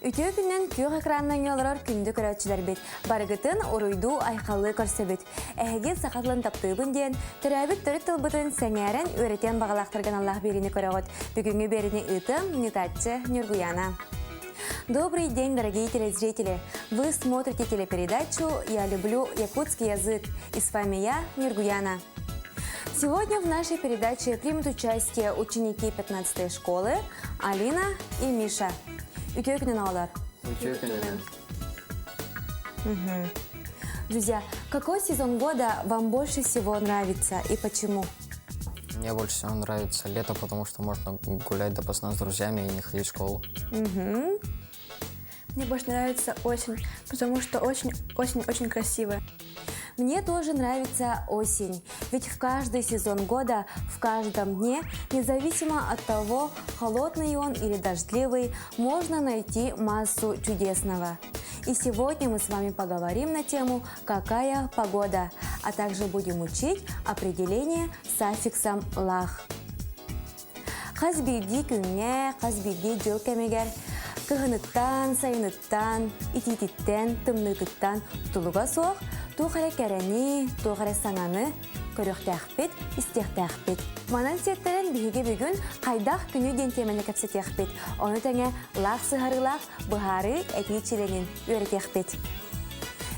Ütü günden kүйük ekrandan yollar kündü körötçüler bit. Barıgıtın oruйду ayqallı көрсөбүт. Әһеге сақатлын таптыбын ден, төрәбіт төрі тылбытын сәңәрін өретен бағалақтырған Аллах берini көрөгөт. Бүгінгі берini ытым Нетатчы Нюргуяна. Добрый день, дорогие телезрители! Вы смотрите телепередачу «Я люблю якутский язык». И с вами я, Нюргуяна. Сегодня в нашей передаче примут участие ученики 15-й школы Алина и Миша. Друзья, какой сезон года вам больше всего нравится и почему? Мне больше всего нравится лето, потому что можно гулять допоздна с друзьями и не ходить в школу. Мне больше нравится осень, потому что осень очень красивая. Мне тоже нравится осень, ведь в каждый сезон года, в каждом дне, независимо от того, холодный он или дождливый, можно найти массу чудесного. И сегодня мы с вами поговорим на тему «Какая погода?», а также будем учить определение с аффиксом «лах». Хазбирди күнне, хазбирди жыл кемегер, кыгыныттан, сайыныттан, итититтен, тымнытыттан тулуга соқ, туғары кәрәні, туғары саңаны, көріқтәқпет, істеқтәқпет. Манан сеттерін бігі бүгін қайдақ күні ден темені кәпсетеқпет. Оны тәңе лақ сығарылақ, бұхары әтейчеленін өретеқпет.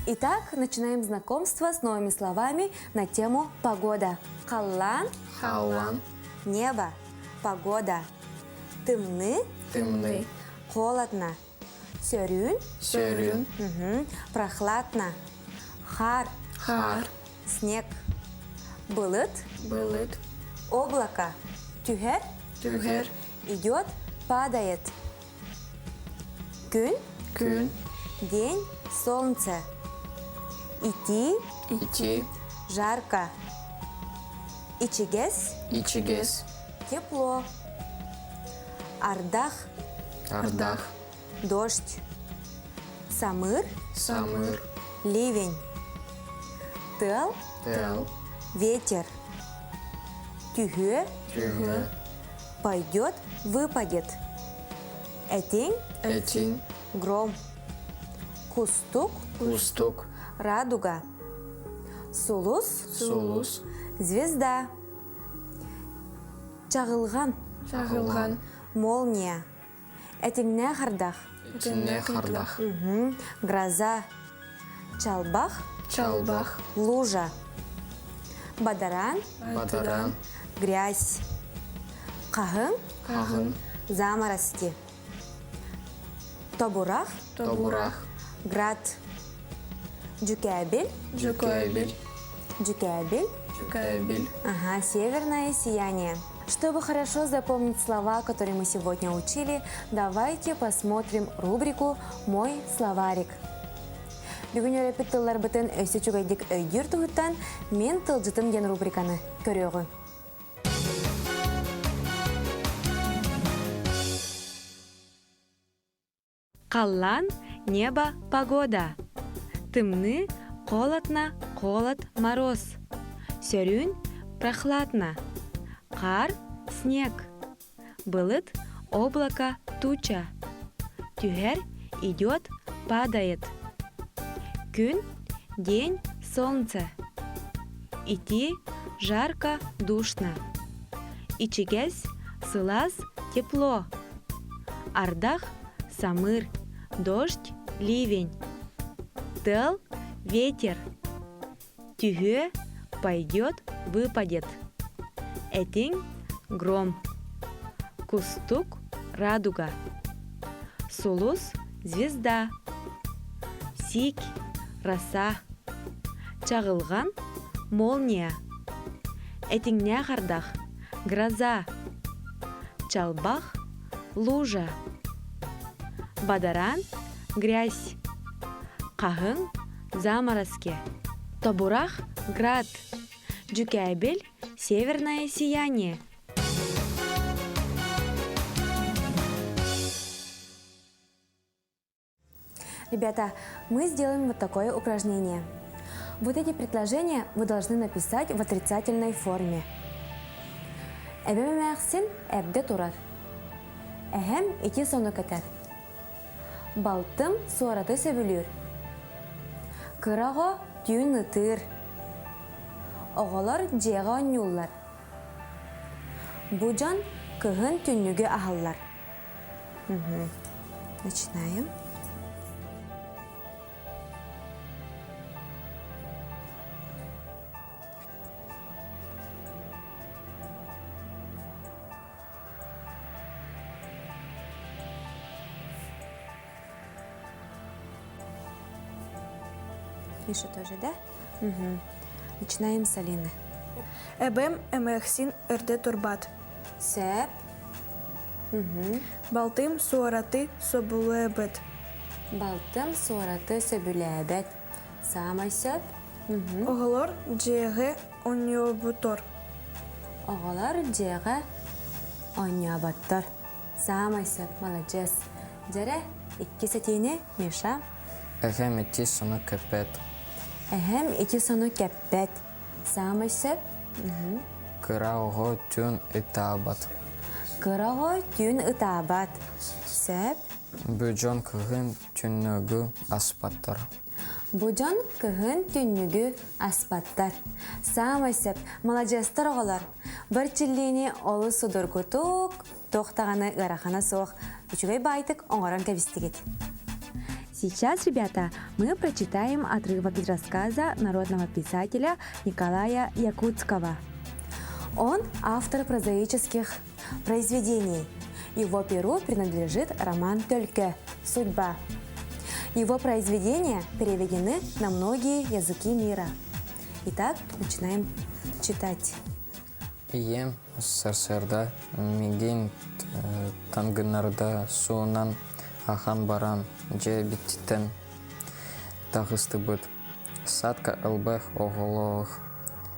Итак, начинаем знакомство с новыми словами на тему «погода». Халлан, Халлан, небо, погода. Тымны, тымны, холодно. Сөрүн, сөрүн, прохладно. Хар, Хар, снег. Былыт, былыт, облако. Тюгер, тюгер, идет, падает. Күн, күн, день, солнце. Идти, идти, жарко. Ичигес, ичигес, тепло. Ардах, ардах, дождь. Самыр, самыр, ливень. Тыл, тел, ветер. Тюгө, тюгө, пойдет, выпадет. Этень, этин, гром. Кустук, кустук, радуга. Сулус, сулус, звезда. Чағылған, шағылған, молния. Этеңне қардақ. тине хардах, Гроза. Чалбах, чалбах, лужа. Бадаран, бадаран, грязь. Қағын, кахын, заморозки. Тобурах, тобурах, град. Джукябель, джукайбель, джукябель. джукайбель. Ага, северное сияние. Чтобы хорошо запомнить слова, которые мы сегодня учили, давайте посмотрим рубрику «Мой словарик». Бүгін өрепіт тыллар бұтын өсі чугайдік өйдір тұғыттан мен тылжытым ген рубриканы көріғі. Қаллан, небо, погода. Тымны, холодно, холод, мороз. Сөрүн, прохладно. Қар, снег. Былыт, облако, туча. Тюгер, идет, падает. Күн, день, солнце. Идти, жарко, душно. Ичигес, сылаз, тепло. Ардах, самыр, дождь, ливень. Тыл, ветер. Тюгө, пойдет, выпадет. Этень, гром. Кустук, радуга. Сулус, звезда. Сик, роса. Чағылған, молния. Этеңне қардақ, гроза. Чалбах, лужа. Бадаран, грязь. Қағын, заморозки. Тобурах, град. Джукайбель, северное сияние. Ребята, мы сделаем вот такое упражнение. Вот эти предложения вы должны написать в отрицательной форме. Эбемемәксин әбде турар. Әһәм ити соны көтәр. Балтым суараты сөбүлүр. Кыраго түйін ытыр. Оғалар жеға онюллар. Бужан кыгын түннүгө ахаллар. Начинаем. Миша тоже, да? Начинаем с Алины. Эбем эмехсин ырды турбат. Сөп. Балтым суараты собулуэбет. Балтым суараты сөбүләбәт. Самай сөп. Оголор жеге оньобутор. Оғалар жеға онябаттар. Самай сөп. Молодец. Жаре, 2 сәтейіне, Миша. Әхәм ити соны көпет. Әхәм 2 соны кәппәт. Самай сөп. Кыраого түн итабат. Кыраго түйін ытабат. Сөп. Бүджон кыгын түннөгү аспаттар. Бужан кыгын түннүгү аспаттар. Самай сөп. Молодецтар оғалар. Бір чиллини олы судыргутук, тоқтағаны ырахана соқ. Учугай байтык оңаран кәбістігет. Сейчас, ребята, мы прочитаем отрывок из рассказа народного писателя Николая Якутского. Он автор прозаических произведений. Его перу принадлежит роман «Тёльке. Судьба». Его произведения переведены на многие языки мира. Итак, начинаем читать. Ием сарсарда мигин тангынарда суунан ахан баран же биттен тагыстыбыт. Садка ылбэх оголох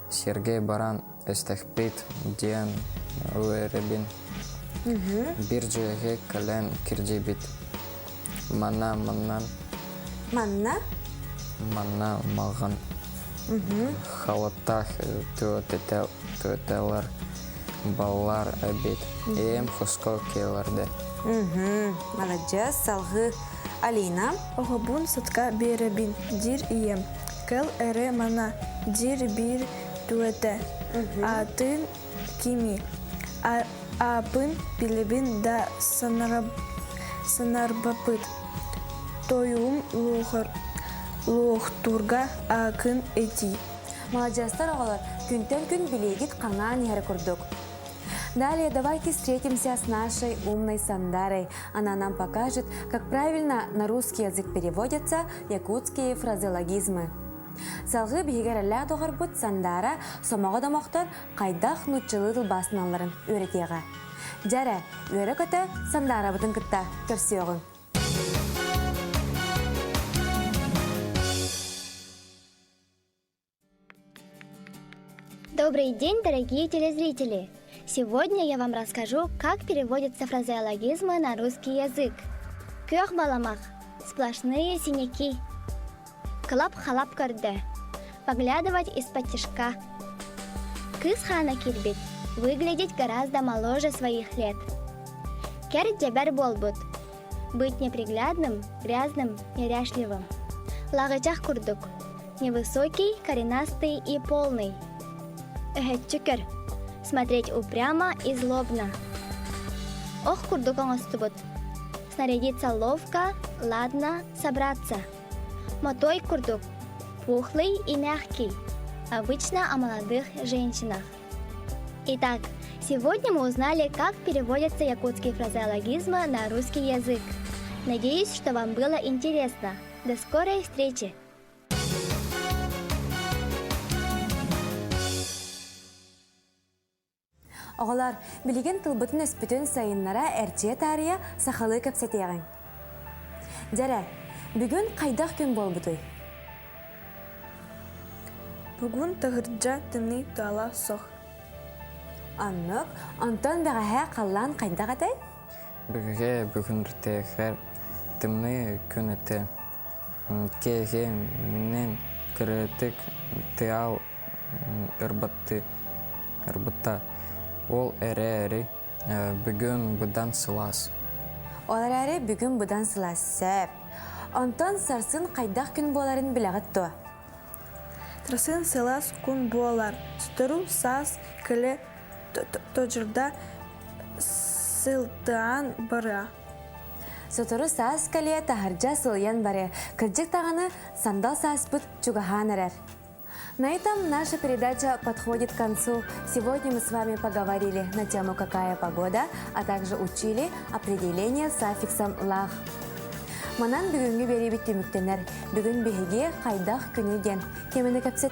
Сергей баран эстехпит диэн уэребин. Бир жеге кален кирдебит. Манна Манна. маған. Халаттах төтелер баллар әбит. Эм хуско келерде. Молодец, салгы. Алина. Оғабун сатка беребин. Дир ием. Кел эре мана. Дир бир туэте. Атын кими. Апын билебин да санарбапыт. Тоюм лохтурга акын эти. Молодецтар оғалар, күнтен күн билегит қаңан ері күрдік. Далее давайте встретимся с нашей умной Сандарой. Она нам покажет, как правильно на русский язык переводятся якутские фразеологизмы. Салғы бігерелі тоғарбыт Сандара сомаға дамақтар қайдақ нұтчылы тылбасыналарын өретеға. Жәрі, өрі көті Сандара бұтын күтті көрсеуғын. Добрый день, дорогие телезрители! Сегодня я вам расскажу, как переводятся фразеологизмы на русский язык. Кёх баламах – сплошные синяки. Клап-халап көрді – поглядывать из-под тишка. Кыз-хана кирбит – выглядеть гораздо моложе своих лет. Кер-джебер болбут – быть неприглядным, грязным, неряшливым. Лагычах курдук – невысокий, коренастый и полный. Эхетчикер – смотреть упрямо и злобно. Ох, курдук оңостубут – снарядиться ловко, ладно, собраться. Мотой курдук – пухлый и мягкий, обычно о молодых женщинах. Итак, сегодня мы узнали, как переводятся якутские фразеологизмы на русский язык. Надеюсь, что вам было интересно. До скорой встречи! Оғалар, білеген тылбытын өспітін сайынлара әртие тария сақалы көпсетеғін. Жәрі, бүгін қайдақ күн бол бұтой? Бүгін тағырджа тымны тала соқ. Аннық, онтан бәғәе қаллан қайдақ атай? Бүгін ртеғер тымны күн әті. Кеге менен кіретік тыау ырбытта. Ол әрі бүгін бұдан сылас. Олар әрі бүгін бұдан сыласып. Онтон сарсын қайдақ күн боларын білағытты. Трасын сылас күн болар. Стыру сас кілі тоджырда сылтыан бары. Сотору саас калия тахаржа сыльян баре. Кырджик тағаны сандал сааспыт чугахан әрер. На этом наша передача подходит к концу. Сегодня мы с вами поговорили на тему «Какая погода?», а также учили определение с аффиксом «лах». Манан бүгінгі бері бітті мүктенер. Бүгін бігеге қайдақ күні ден. Кемені кәпсет